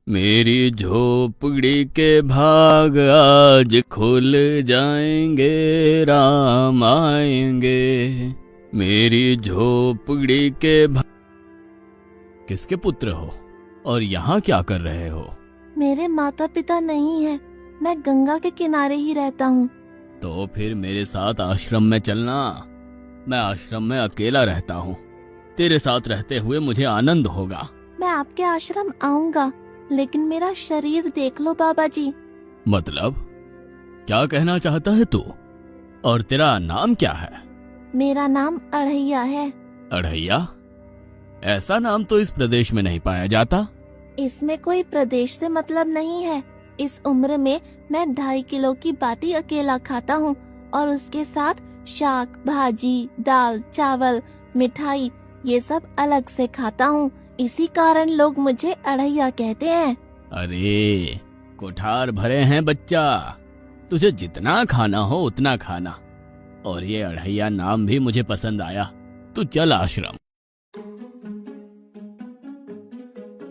मेरी झोपड़ी के भाग आज खुल जाएंगे, राम आएंगे। मेरी झोपड़ी के भाग। किसके पुत्र हो और यहाँ क्या कर रहे हो? मेरे माता पिता नहीं है, मैं गंगा के किनारे ही रहता हूँ। तो फिर मेरे साथ आश्रम में चलना। मैं आश्रम में अकेला रहता हूँ, तेरे साथ रहते हुए मुझे आनंद होगा। मैं आपके आश्रम आऊंगा, लेकिन मेरा शरीर देख लो बाबा जी। मतलब क्या कहना चाहता है तू? और तेरा नाम क्या है? मेरा नाम अढ़ैया है। अढ़ैया? ऐसा नाम तो इस प्रदेश में नहीं पाया जाता। इसमें कोई प्रदेश से मतलब नहीं है। इस उम्र में मैं 2.5 किलो की बाटी अकेला खाता हूँ और उसके साथ शाक भाजी, दाल, चावल, मिठाई ये सब अलग से खाता हूँ। इसी कारण लोग मुझे अढ़ैया कहते हैं। अरे कोठार भरे हैं बच्चा, तुझे जितना खाना हो उतना खाना। और ये अढ़ैया नाम भी मुझे पसंद आया। तू चल आश्रम।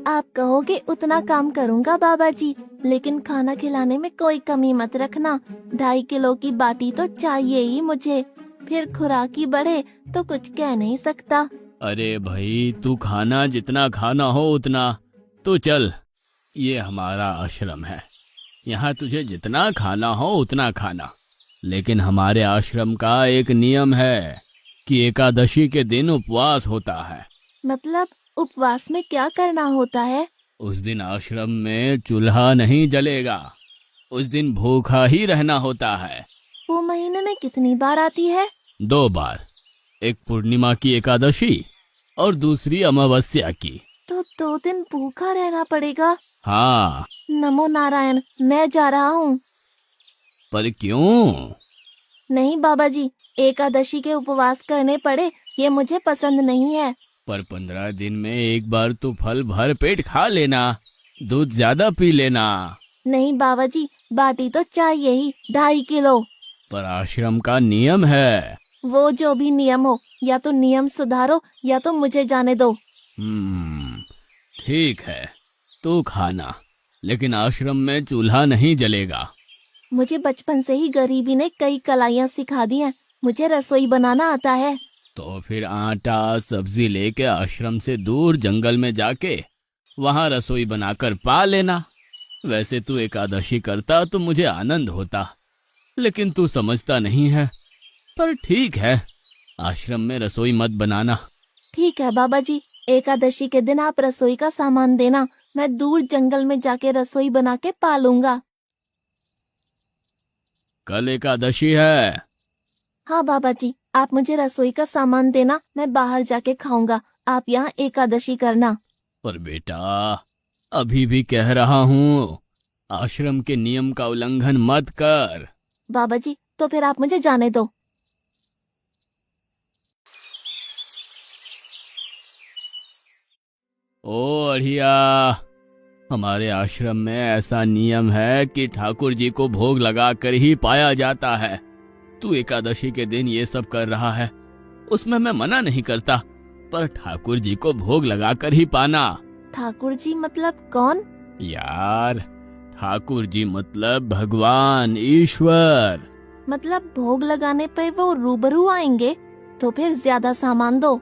आप कहोगे उतना काम करूँगा बाबा जी, लेकिन खाना खिलाने में कोई कमी मत रखना। 2.5 किलो की बाटी तो चाहिए ही मुझे, फिर खुराकी बढ़े तो कुछ कह नहीं सकता। अरे भाई, तू खाना जितना खाना हो उतना। तो चल, ये हमारा आश्रम है, यहाँ तुझे जितना खाना हो उतना खाना। लेकिन हमारे आश्रम का एक नियम है कि एकादशी के दिन उपवास होता है। मतलब उपवास में क्या करना होता है? उस दिन आश्रम में चूल्हा नहीं जलेगा, उस दिन भूखा ही रहना होता है। वो महीने में कितनी बार आती है? 2 बार, एक पूर्णिमा की एकादशी और दूसरी अमावस्या की। तो 2 दिन भूखा रहना पड़ेगा। हाँ। नमो नारायण, मैं जा रहा हूँ। पर क्यों? नहीं बाबा जी, एकादशी के उपवास करने पड़े ये मुझे पसंद नहीं है। पर 15 दिन में एक बार तो फल भर पेट खा लेना, दूध ज्यादा पी लेना। नहीं बाबा जी, बाटी तो चाहिए ही 2.5 किलो। पर आश्रम का नियम है। वो जो भी नियम हो, या तो नियम सुधारो या तो मुझे जाने दो। ठीक है, तू खाना, लेकिन आश्रम में चूल्हा नहीं जलेगा। मुझे बचपन से ही गरीबी ने कई कलाइयाँ सिखा दी हैं। मुझे रसोई बनाना आता है। तो फिर आटा सब्जी लेके आश्रम से दूर जंगल में जाके वहां रसोई बनाकर पा लेना। वैसे तू एकादशी करता तो मुझे आनंद होता, लेकिन तू समझता नहीं है। पर ठीक है, आश्रम में रसोई मत बनाना। ठीक है बाबा जी, एकादशी के दिन आप रसोई का सामान देना, मैं दूर जंगल में जाके रसोई बना के पालूंगा। कल एकादशी है। हाँ बाबा जी, आप मुझे रसोई का सामान देना, मैं बाहर जाके खाऊंगा। आप यहाँ एकादशी करना। पर बेटा, अभी भी कह रहा हूँ, आश्रम के नियम का उल्लंघन मत कर। बाबा जी, तो फिर आप मुझे जाने दो। ओ अढ़िया, हमारे आश्रम में ऐसा नियम है कि ठाकुर जी को भोग लगाकर ही पाया जाता है। तू एकादशी के दिन ये सब कर रहा है, उसमें मैं मना नहीं करता, पर ठाकुर जी को भोग लगाकर ही पाना। ठाकुर जी मतलब कौन? यार, ठाकुर जी मतलब भगवान ईश्वर। मतलब भोग लगाने पे वो रूबरू आएंगे? तो फिर ज्यादा सामान दो।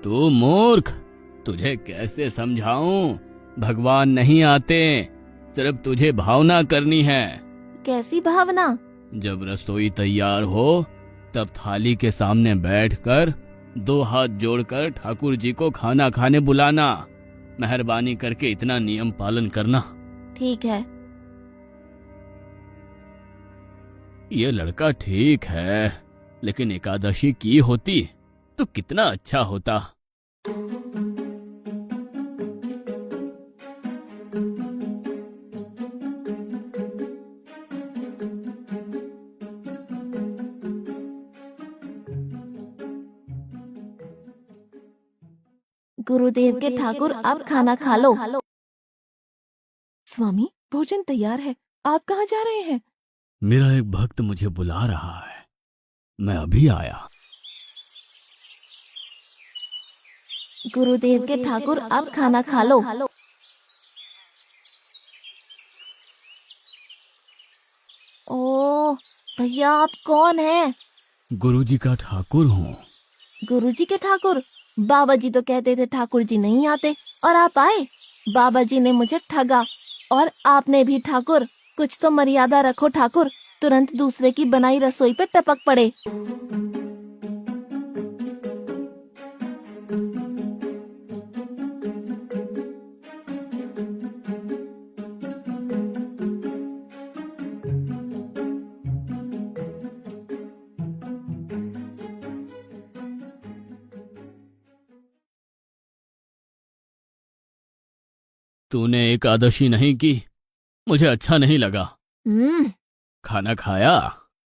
तू मूर्ख, तुझे कैसे समझाऊं? भगवान नहीं आते, सिर्फ तुझे भावना करनी है। कैसी भावना? जब रसोई तैयार हो तब थाली के सामने बैठकर 2 हाथ जोड़कर ठाकुर जी को खाना खाने बुलाना। मेहरबानी करके इतना नियम पालन करना। ठीक है। ये लड़का ठीक है, लेकिन एकादशी की होती तो कितना अच्छा होता। गुरुदेव के ठाकुर, आप खाना खा लो। स्वामी, भोजन तैयार है, आप कहाँ जा रहे हैं? मेरा एक भक्त मुझे बुला रहा है, मैं अभी आया। गुरुदेव के ठाकुर, आप खाना खा लो। ओह भैया, आप कौन हैं? गुरुजी का ठाकुर हूँ। गुरुजी के ठाकुर? बाबा जी तो कहते थे ठाकुर जी नहीं आते, और आप आए। बाबा जी ने मुझे ठगा, और आपने भी ठाकुर। कुछ तो मर्यादा रखो ठाकुर, तुरंत दूसरे की बनाई रसोई पे टपक पड़े। तूने एकादशी नहीं की, मुझे अच्छा नहीं लगा। खाना खाया?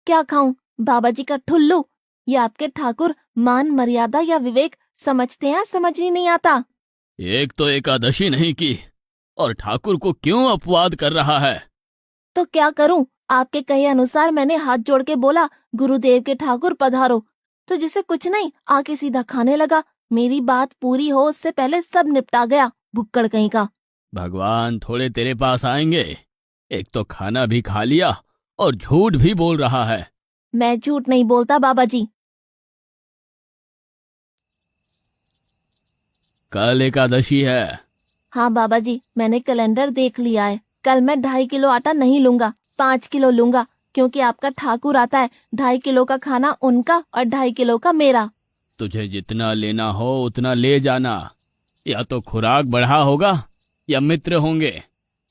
क्या खाऊं? बाबा जी का ठुल्लू। ये आपके ठाकुर मान मर्यादा या विवेक समझते हैं, समझ ही नहीं आता। एक तो एकादशी नहीं की और ठाकुर को क्यों अपवाद कर रहा है? तो क्या करूं? आपके कहे अनुसार मैंने हाथ जोड़ के बोला, गुरुदेव के ठाकुर पधारो, तो जिसे कुछ नहीं आके सीधा खाने लगा। मेरी बात पूरी हो उससे पहले सब निपटा गया, भुक्कड़ कहीं का। भगवान थोड़े तेरे पास आएंगे। एक तो खाना भी खा लिया और झूठ भी बोल रहा है। मैं झूठ नहीं बोलता बाबा जी। कल एकादशी है। हाँ बाबा जी, मैंने कैलेंडर देख लिया है। कल मैं 2.5 किलो आटा नहीं लूंगा, 5 किलो लूंगा, क्योंकि आपका ठाकुर आता है। 2.5 किलो का खाना उनका और 2.5 किलो का मेरा। तुझे जितना लेना हो उतना ले जाना। या तो खुराक बढ़ा होगा या मित्र होंगे।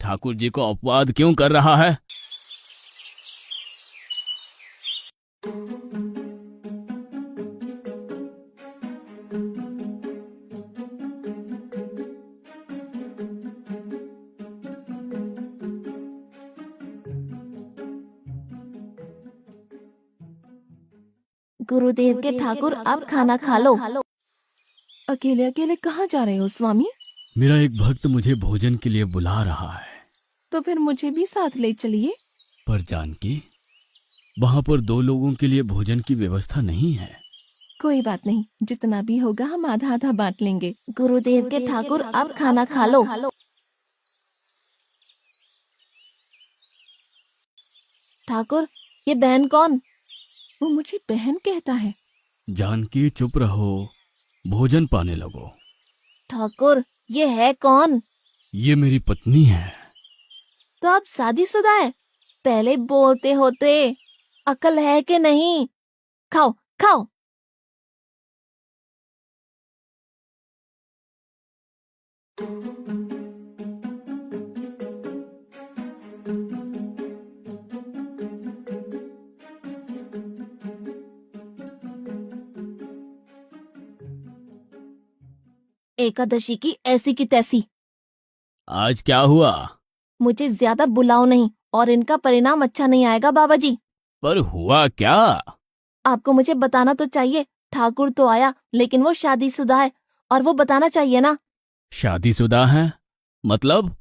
ठाकुर जी को अपवाद क्यों कर रहा है? गुरुदेव के ठाकुर, आप खाना खा लो। अकेले अकेले कहाँ जा रहे हो स्वामी? मेरा एक भक्त मुझे भोजन के लिए बुला रहा है। तो फिर मुझे भी साथ ले चलिए। पर जानकी, वहां पर 2 लोगों के लिए भोजन की व्यवस्था नहीं है। कोई बात नहीं, जितना भी होगा हम आधा आधा बांट लेंगे। गुरुदेव के ठाकुर, आप खाना खा लो। ठाकुर, ये बहन कौन? वो मुझे बहन कहता है। जानकी चुप रहो, भोजन पाने लगो। ठाकुर, ये है कौन? ये मेरी पत्नी है। तो आप शादीशुदा है? पहले बोलते होते। अकल है कि नहीं? खाओ खाओ। एकादशी की ऐसी की तैसी। आज क्या हुआ? मुझे ज्यादा बुलाओ नहीं, और इनका परिणाम अच्छा नहीं आएगा बाबा जी। पर हुआ क्या? आपको मुझे बताना तो चाहिए। ठाकुर तो आया, लेकिन वो शादीशुदा है, और वो बताना चाहिए ना। शादीशुदा है? मतलब?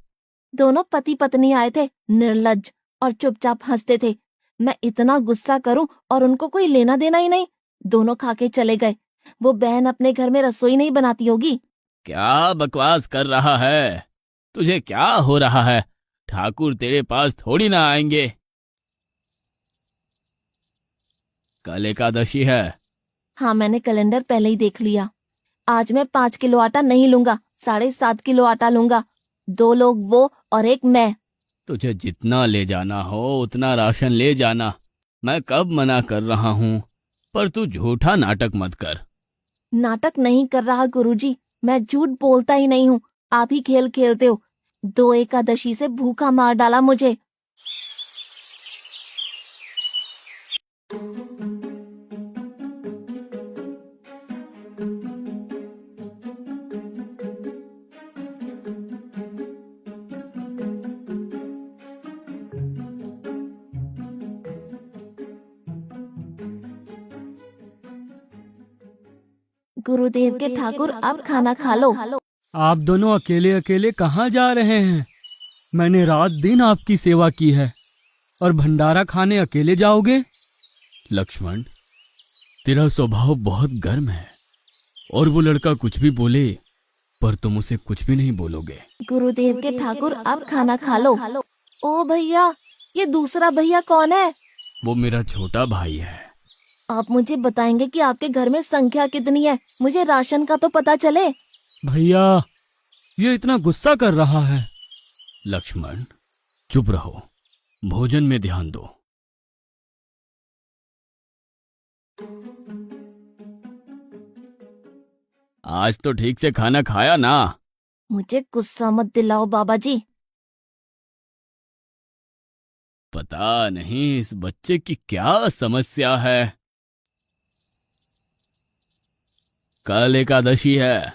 दोनों पति पत्नी आए थे, निर्लज्ज, और चुपचाप हंसते थे। मैं इतना गुस्सा करूं और उनको कोई लेना देना ही नहीं। दोनों खा के चले गए। वो बहन अपने घर में रसोई नहीं बनाती होगी। क्या बकवास कर रहा है? तुझे क्या हो रहा है? ठाकुर तेरे पास थोड़ी ना आएंगे। कल एकादशी है। हाँ, मैंने कैलेंडर पहले ही देख लिया। आज मैं 5 किलो आटा नहीं लूंगा, 7.5 किलो आटा लूंगा। 2 लोग वो और एक मैं। तुझे जितना ले जाना हो उतना राशन ले जाना। मैं कब मना कर रहा हूँ, पर तू झूठा नाटक मत कर। नाटक नहीं कर रहा गुरुजी, मैं झूठ बोलता ही नहीं हूँ। आप ही खेल खेलते हो। 2 एकादशी से भूखा मार डाला मुझे। गुरुदेव के ठाकुर, आप खाना खा लो। आप दोनों अकेले अकेले कहाँ जा रहे हैं? मैंने रात दिन आपकी सेवा की है और भंडारा खाने अकेले जाओगे? लक्ष्मण, तेरा स्वभाव बहुत गर्म है, और वो लड़का कुछ भी बोले पर तुम उसे कुछ भी नहीं बोलोगे। गुरुदेव के ठाकुर, आप खाना खा लो। ओ भैया, ये दूसरा भैया कौन है? वो मेरा छोटा भाई है। आप मुझे बताएंगे कि आपके घर में संख्या कितनी है? मुझे राशन का तो पता चले। भैया, ये इतना गुस्सा कर रहा है। लक्ष्मण, चुप रहो, भोजन में ध्यान दो। आज तो ठीक से खाना खाया ना? मुझे गुस्सा मत दिलाओ बाबा जी। पता नहीं इस बच्चे की क्या समस्या है। कल एकादशी है।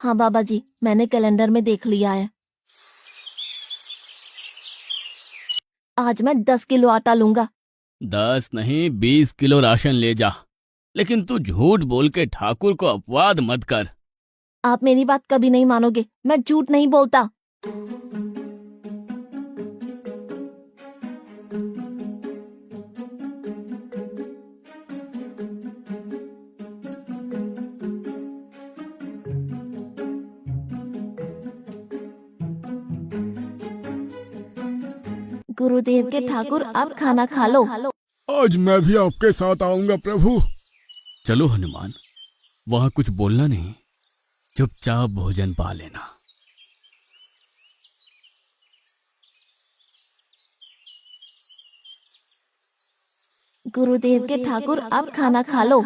हाँ बाबा जी, मैंने कैलेंडर में देख लिया है। आज मैं 10 किलो आटा लूंगा। 10 नहीं 20 किलो राशन ले जा, लेकिन तू झूठ बोल के ठाकुर को अपवाद मत कर। आप मेरी बात कभी नहीं मानोगे, मैं झूठ नहीं बोलता। गुरुदेव के ठाकुर, आप खाना खा लो। आज मैं भी आपके साथ आऊंगा प्रभु। चलो हनुमान, वहां कुछ बोलना नहीं, चुपचाप भोजन पा लेना। गुरुदेव के ठाकुर, आप खाना खा लो।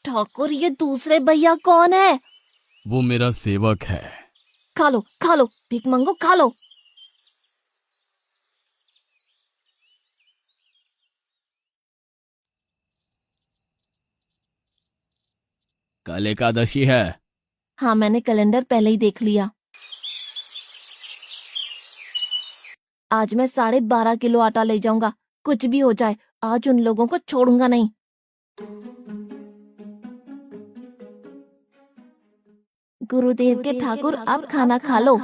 ठाकुर, ये दूसरे भैया कौन है? वो मेरा सेवक है। खा लो खा लो, भीख मंगो खा लो। कल एकादशी है। हाँ, मैंने कैलेंडर पहले ही देख लिया। आज मैं 12.5 किलो आटा ले जाऊंगा। कुछ भी हो जाए, आज उन लोगों को छोड़ूंगा नहीं। गुरुदेव के ठाकुर, आप खाना खा लो।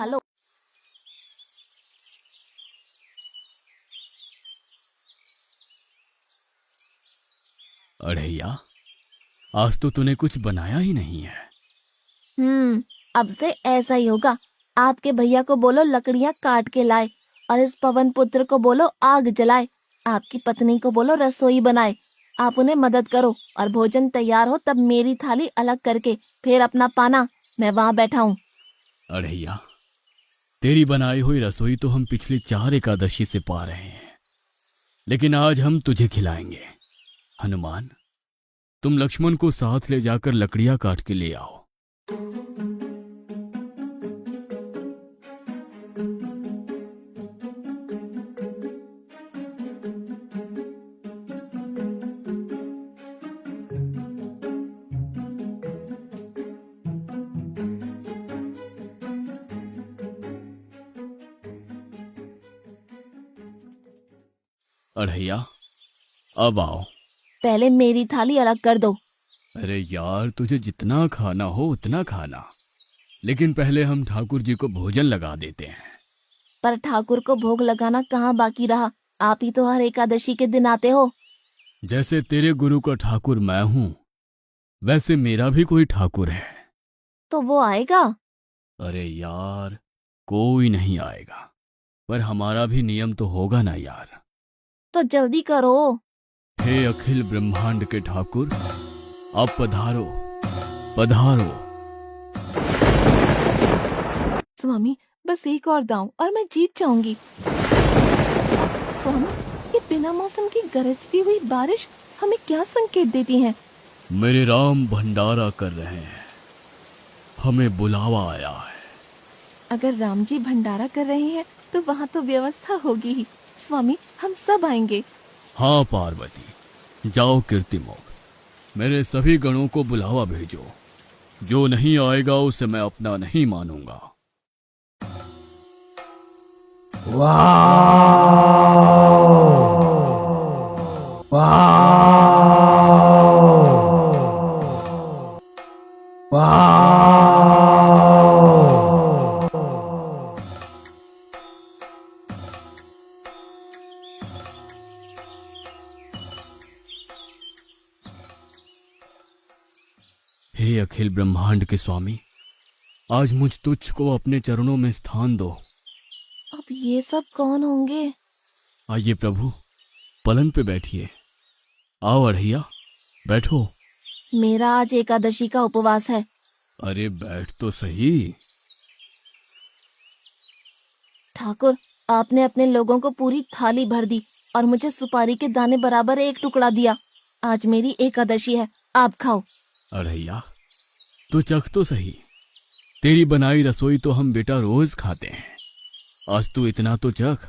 अड़ैया, आज तो तूने कुछ बनाया ही नहीं है। अब से ऐसा ही होगा। आपके भैया को बोलो लकड़ियां काट के लाए, और इस पवन पुत्र को बोलो आग जलाए। आपकी पत्नी को बोलो रसोई बनाए। आप उन्हें मदद करो, और भोजन तैयार हो तब मेरी थाली अलग करके फिर अपना पाना। मैं वहां बैठा हूँ। अड़ैया, तेरी बनाई हुई रसोई तो हम पिछली 4 एकादशी से पा रहे हैं, लेकिन आज हम तुझे खिलाएंगे। हनुमान, तुम लक्ष्मण को साथ ले जाकर लकड़ियां काट के ले आओ। अड़ैया, अब आओ। पहले मेरी थाली अलग कर दो। अरे यार, तुझे जितना खाना हो उतना खाना, लेकिन पहले हम ठाकुर जी को भोजन लगा देते हैं। पर ठाकुर को भोग लगाना कहाँ बाकी रहा? आप ही तो हर एकादशी के दिन आते हो। जैसे तेरे गुरु का ठाकुर मैं हूं, वैसे मेरा भी कोई ठाकुर है। तो वो आएगा? अरे यार, कोई नहीं आएगा, पर हमारा भी नियम तो होगा ना यार। तो जल्दी करो। हे अखिल ब्रह्मांड के ठाकुर, अब पधारो पधारो। स्वामी, बस एक और दांव और मैं जीत जाऊंगी। स्वामी, ये बिना मौसम की गरजती हुई बारिश हमें क्या संकेत देती है? मेरे राम भंडारा कर रहे हैं, हमें बुलावा आया है। अगर राम जी भंडारा कर रहे हैं तो वहाँ तो व्यवस्था होगी ही। स्वामी, हम सब आएंगे। हाँ पार्वती, जाओ कीर्तिमोग, मेरे सभी गणों को बुलावा भेजो। जो नहीं आएगा उसे मैं अपना नहीं मानूंगा। हे अखिल ब्रह्मांड के स्वामी, आज मुझ तुच्छ को अपने चरणों में स्थान दो। अब ये सब कौन होंगे? आइए प्रभु, पलंग पे बैठिए। आओ अढ़ैया, बैठो। मेरा आज एकादशी का उपवास है। अरे बैठ तो सही। ठाकुर, आपने अपने लोगों को पूरी थाली भर दी और मुझे सुपारी के दाने बराबर एक टुकड़ा दिया। आज मेरी एकादशी है, आप खाओ। अढ़ैया, तू चख तो सही। तेरी बनाई रसोई तो हम बेटा रोज खाते हैं, आज तू इतना तो चख।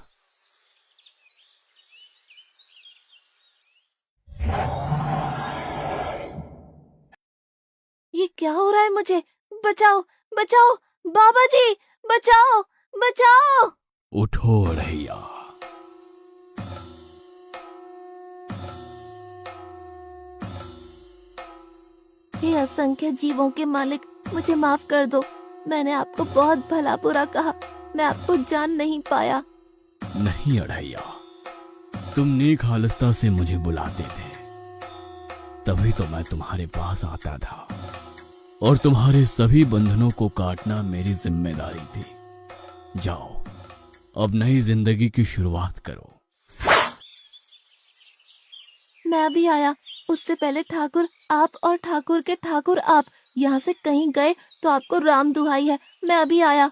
ये क्या हो रहा है मुझे? बचाओ, बचाओ, बाबा जी, बचाओ, बचाओ। उठो अढ़ैया। हे असंख्य जीवों के मालिक, मुझे माफ कर दो। मैंने आपको बहुत भला बुरा कहा, मैं आपको जान नहीं पाया। नहीं अढ़ैया, तुम नेक हालस्ता से मुझे बुलाते थे, तभी तो मैं तुम्हारे पास आता था, और तुम्हारे सभी बंधनों को काटना मेरी जिम्मेदारी थी। जाओ, अब नई जिंदगी की शुरुआत करो। मैं अभी आया। उससे पहले ठाकुर आप और ठाकुर के ठाकुर आप यहाँ से कहीं गए तो आपको राम दुहाई है, मैं अभी आया।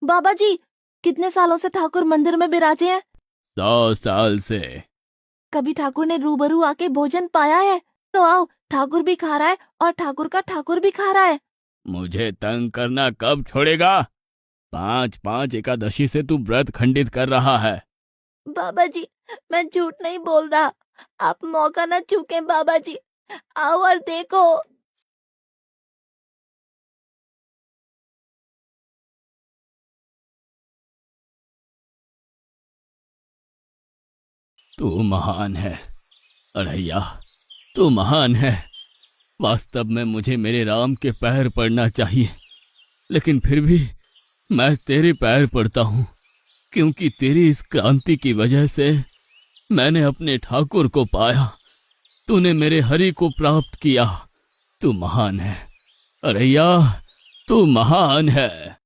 बाबा जी, कितने सालों से ठाकुर मंदिर में बिराजे हैं? 100 साल से। कभी ठाकुर ने रूबरू आके भोजन पाया है? तो आओ, ठाकुर भी खा रहा है और ठाकुर का ठाकुर भी खा रहा है। मुझे तंग करना कब छोड़ेगा? 5-5 एकादशी से तू व्रत खंडित कर रहा है। बाबा जी, मैं झूठ नहीं बोल रहा, आप मौका न चूकें बाबा जी, आओ और देखो। तू महान है अढ़ैया, तू महान है। वास्तव में मुझे मेरे राम के पैर पड़ना चाहिए, लेकिन फिर भी मैं तेरे पैर पड़ता हूँ, क्योंकि तेरी इस क्रांति की वजह से मैंने अपने ठाकुर को पाया। तूने मेरे हरि को प्राप्त किया। तू महान है अढ़ैया, तू महान है।